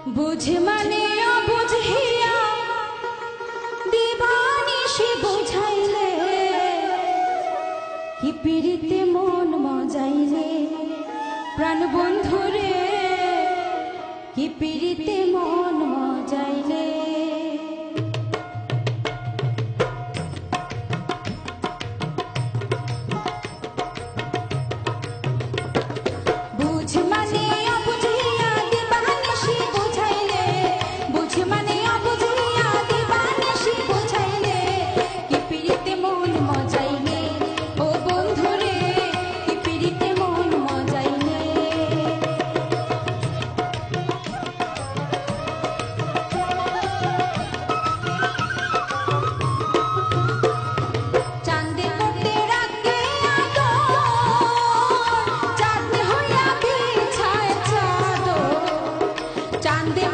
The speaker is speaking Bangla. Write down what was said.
বুঝ মানে অবুঝিয়া দিবানিশি বুঝাইলে কি পীড়িতে মন মজাইলে প্রাণ বন্ধুরে কি পীড়িতে মন মজাইলে বুঝ মানে অবুঝিয়া দিবানিশি বুঝাইলে বুঝ মানে অবুঝিয়া দিবানিশি বুঝাইলে কি পীড়িতে মন মজাইলে ও বন্ধুরে কি পীড়িতে মন মজাইলে চাঁদে করতে রাখে আদর চাঁদনি হইয়া বিছায় চাদর চাঁদে